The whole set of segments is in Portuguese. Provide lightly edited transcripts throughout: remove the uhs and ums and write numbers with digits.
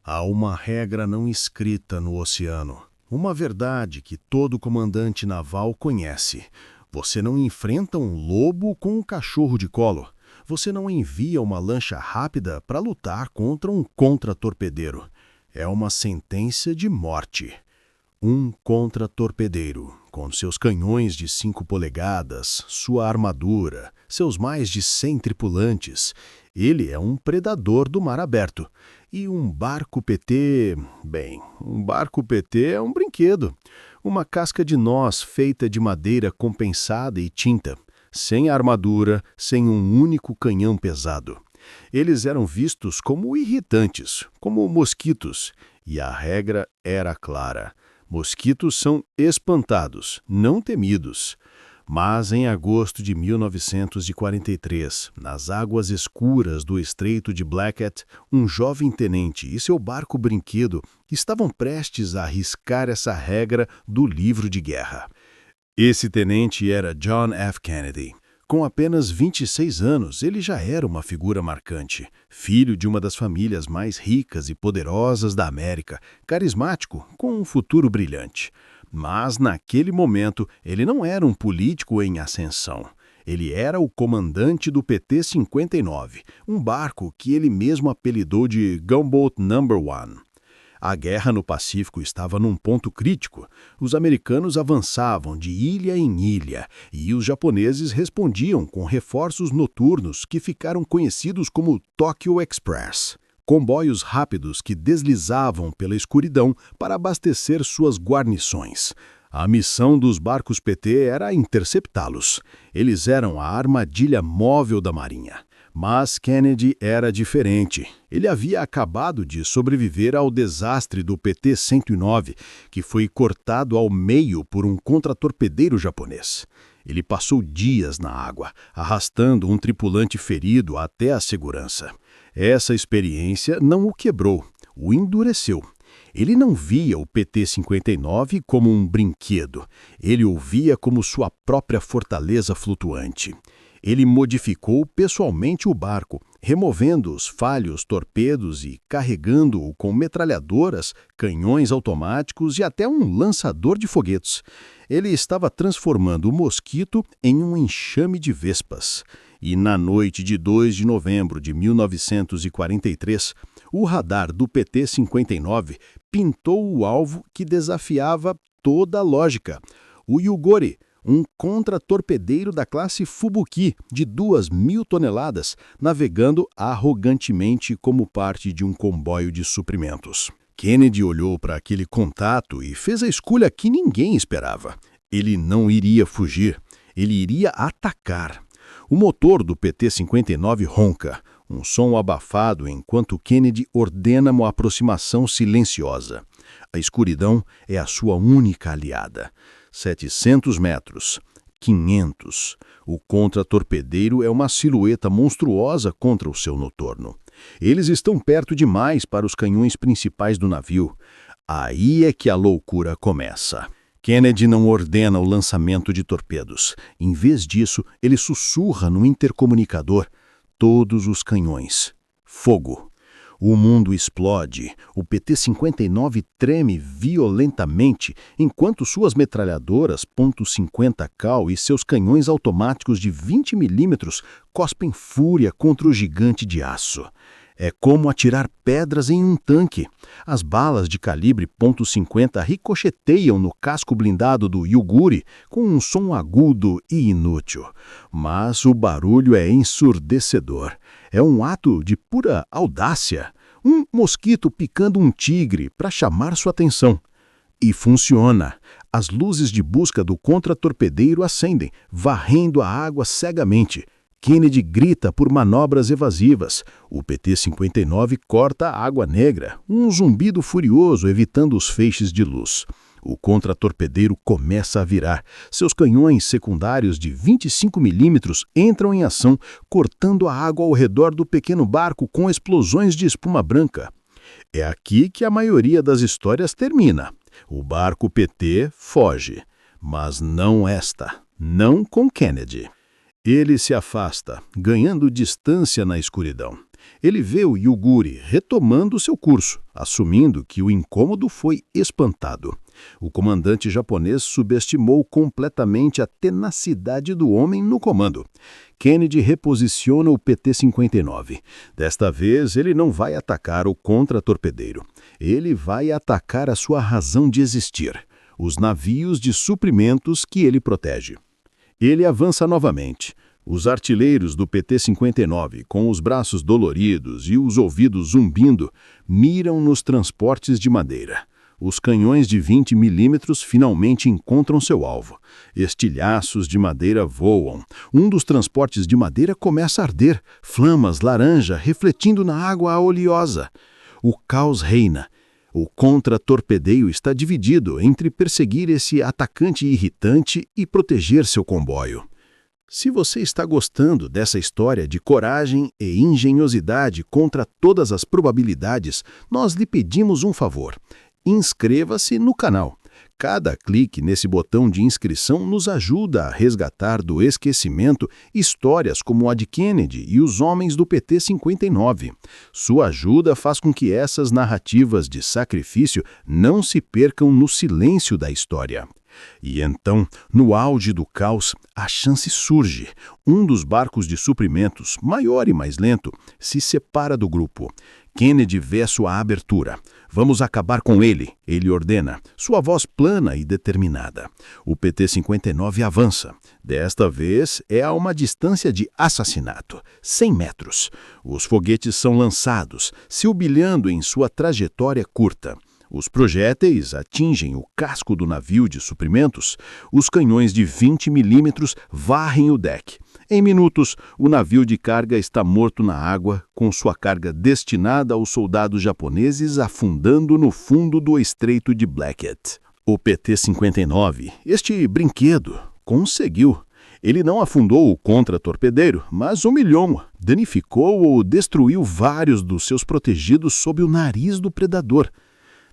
Há uma regra não escrita no oceano, uma verdade que todo comandante naval conhece. Você não enfrenta um lobo com um cachorro de colo. Você não envia uma lancha rápida para lutar contra um contratorpedeiro. É uma sentença de morte. Um contratorpedeiro, com seus canhões de 5 polegadas, sua armadura, seus mais de 100 tripulantes. Ele é um predador do mar aberto. E um barco PT... Bem, um barco PT é um brinquedo. Uma casca de noz feita de madeira compensada e tinta, sem armadura, sem um único canhão pesado. Eles eram vistos como irritantes, como mosquitos, e a regra era clara. Mosquitos são espantados, não temidos. Mas em agosto de 1943, nas águas escuras do Estreito de Blackett, um jovem tenente e seu barco brinquedo estavam prestes a arriscar essa regra do livro de guerra. Esse tenente era John F. Kennedy. Com apenas 26 anos, ele já era uma figura marcante, filho de uma das famílias mais ricas e poderosas da América, carismático, com um futuro brilhante. Mas, naquele momento, ele não era um político em ascensão. Ele era o comandante do PT-59, um barco que ele mesmo apelidou de Gunboat Number One. A guerra no Pacífico estava num ponto crítico. Os americanos avançavam de ilha em ilha e os japoneses respondiam com reforços noturnos que ficaram conhecidos como Tokyo Express. Comboios rápidos que deslizavam pela escuridão para abastecer suas guarnições. A missão dos barcos PT era interceptá-los. Eles eram a armadilha móvel da Marinha. Mas Kennedy era diferente. Ele havia acabado de sobreviver ao desastre do PT-109, que foi cortado ao meio por um contratorpedeiro japonês. Ele passou dias na água, arrastando um tripulante ferido até a segurança. Essa experiência não o quebrou, o endureceu. Ele não via o PT-59 como um brinquedo. Ele o via como sua própria fortaleza flutuante. Ele modificou pessoalmente o barco, removendo os falhos torpedos e carregando-o com metralhadoras, canhões automáticos e até um lançador de foguetes. Ele estava transformando o mosquito em um enxame de vespas. E na noite de 2 de novembro de 1943, o radar do PT-59 pintou o alvo que desafiava toda a lógica. O Yugori, um contratorpedeiro da classe Fubuki de 2.000 toneladas, navegando arrogantemente como parte de um comboio de suprimentos. Kennedy olhou para aquele contato e fez a escolha que ninguém esperava. Ele não iria fugir, ele iria atacar. O motor do PT-59 ronca, um som abafado enquanto Kennedy ordena uma aproximação silenciosa. A escuridão é a sua única aliada. 700 metros, 500. O contratorpedeiro é uma silhueta monstruosa contra o seu noturno. Eles estão perto demais para os canhões principais do navio. Aí é que a loucura começa. Kennedy não ordena o lançamento de torpedos. Em vez disso, ele sussurra no intercomunicador: todos os canhões. Fogo. O mundo explode, o PT-59 treme violentamente, enquanto suas metralhadoras .50 cal e seus canhões automáticos de 20 milímetros cospem fúria contra o gigante de aço. É como atirar pedras em um tanque. As balas de calibre .50 ricocheteiam no casco blindado do Yuguri com um som agudo e inútil. Mas o barulho é ensurdecedor. É um ato de pura audácia. Um mosquito picando um tigre para chamar sua atenção. E funciona. As luzes de busca do contratorpedeiro acendem, varrendo a água cegamente. Kennedy grita por manobras evasivas. O PT-59 corta a água negra, um zumbido furioso evitando os feixes de luz. O contratorpedeiro começa a virar. Seus canhões secundários de 25 milímetros entram em ação, cortando a água ao redor do pequeno barco com explosões de espuma branca. É aqui que a maioria das histórias termina. O barco PT foge, mas não esta, não com Kennedy. Ele se afasta, ganhando distância na escuridão. Ele vê o Yuguri retomando seu curso, assumindo que o incômodo foi espantado. O comandante japonês subestimou completamente a tenacidade do homem no comando. Kennedy reposiciona o PT-59. Desta vez, ele não vai atacar o contra-torpedeiro. Ele vai atacar a sua razão de existir, os navios de suprimentos que ele protege. Ele avança novamente. Os artilheiros do PT-59, com os braços doloridos e os ouvidos zumbindo, miram nos transportes de madeira. Os canhões de 20 milímetros finalmente encontram seu alvo. Estilhaços de madeira voam. Um dos transportes de madeira começa a arder, flamas laranja refletindo na água oleosa. O caos reina. O contra-torpedeio está dividido entre perseguir esse atacante irritante e proteger seu comboio. Se você está gostando dessa história de coragem e engenhosidade contra todas as probabilidades, nós lhe pedimos um favor. Inscreva-se no canal. Cada clique nesse botão de inscrição nos ajuda a resgatar do esquecimento histórias como a de Kennedy e os homens do PT-59. Sua ajuda faz com que essas narrativas de sacrifício não se percam no silêncio da história. E então, no auge do caos, a chance surge. Um dos barcos de suprimentos, maior e mais lento, se separa do grupo. Kennedy vê sua abertura. Vamos acabar com ele, ele ordena, sua voz plana e determinada. O PT-59 avança. Desta vez é a uma distância de assassinato, 100 metros. Os foguetes são lançados, se ubilhando em sua trajetória curta. Os projéteis atingem o casco do navio de suprimentos. Os canhões de 20 milímetros varrem o deck. Em minutos, o navio de carga está morto na água, com sua carga destinada aos soldados japoneses afundando no fundo do estreito de Blackett. O PT-59, este brinquedo, conseguiu. Ele não afundou o contra-torpedeiro, mas humilhou-o, danificou ou destruiu vários dos seus protegidos sob o nariz do predador.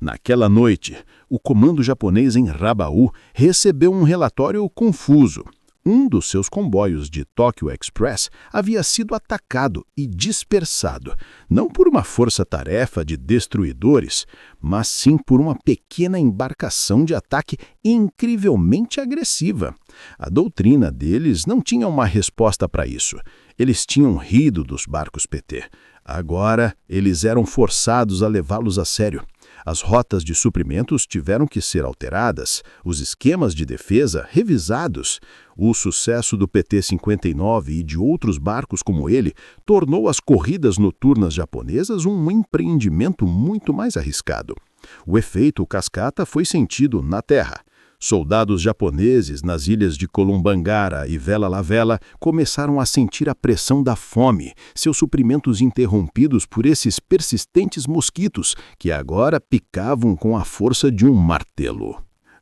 Naquela noite, o comando japonês em Rabaul recebeu um relatório confuso. Um dos seus comboios de Tokyo Express havia sido atacado e dispersado, não por uma força-tarefa de destruidores, mas sim por uma pequena embarcação de ataque incrivelmente agressiva. A doutrina deles não tinha uma resposta para isso. Eles tinham rido dos barcos PT. Agora, eles eram forçados a levá-los a sério. As rotas de suprimentos tiveram que ser alteradas, os esquemas de defesa revisados. O sucesso do PT-59 e de outros barcos como ele tornou as corridas noturnas japonesas um empreendimento muito mais arriscado. O efeito cascata foi sentido na terra. Soldados japoneses nas ilhas de Kolombangara e Vela Lavela começaram a sentir a pressão da fome, seus suprimentos interrompidos por esses persistentes mosquitos que agora picavam com a força de um martelo.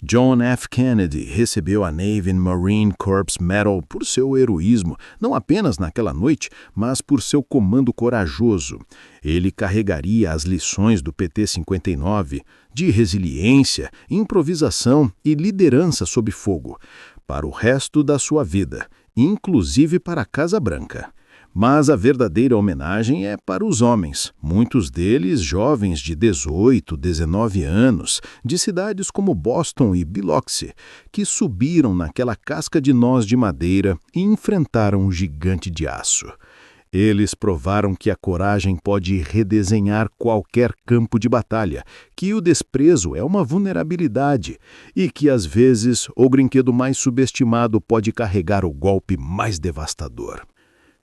John F. Kennedy recebeu a Navy and Marine Corps Medal por seu heroísmo, não apenas naquela noite, mas por seu comando corajoso. Ele carregaria as lições do PT-59 de resiliência, improvisação e liderança sob fogo para o resto da sua vida, inclusive para a Casa Branca. Mas a verdadeira homenagem é para os homens, muitos deles jovens de 18, 19 anos, de cidades como Boston e Biloxi, que subiram naquela casca de noz de madeira e enfrentaram um gigante de aço. Eles provaram que a coragem pode redesenhar qualquer campo de batalha, que o desprezo é uma vulnerabilidade e que, às vezes, o brinquedo mais subestimado pode carregar o golpe mais devastador.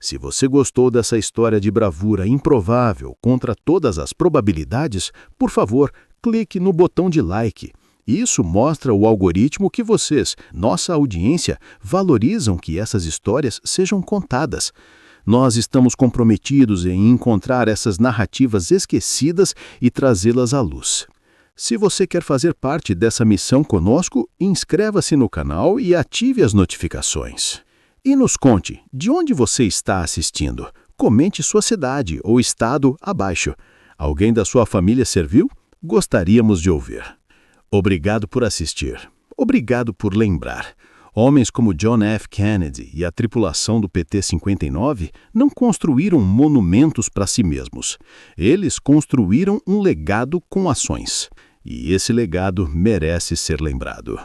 Se você gostou dessa história de bravura improvável contra todas as probabilidades, por favor, clique no botão de like. Isso mostra ao algoritmo que vocês, nossa audiência, valorizam que essas histórias sejam contadas. Nós estamos comprometidos em encontrar essas narrativas esquecidas e trazê-las à luz. Se você quer fazer parte dessa missão conosco, inscreva-se no canal e ative as notificações. E nos conte, de onde você está assistindo? Comente sua cidade ou estado abaixo. Alguém da sua família serviu? Gostaríamos de ouvir. Obrigado por assistir. Obrigado por lembrar. Homens como John F. Kennedy e a tripulação do PT-59 não construíram monumentos para si mesmos. Eles construíram um legado com ações. E esse legado merece ser lembrado.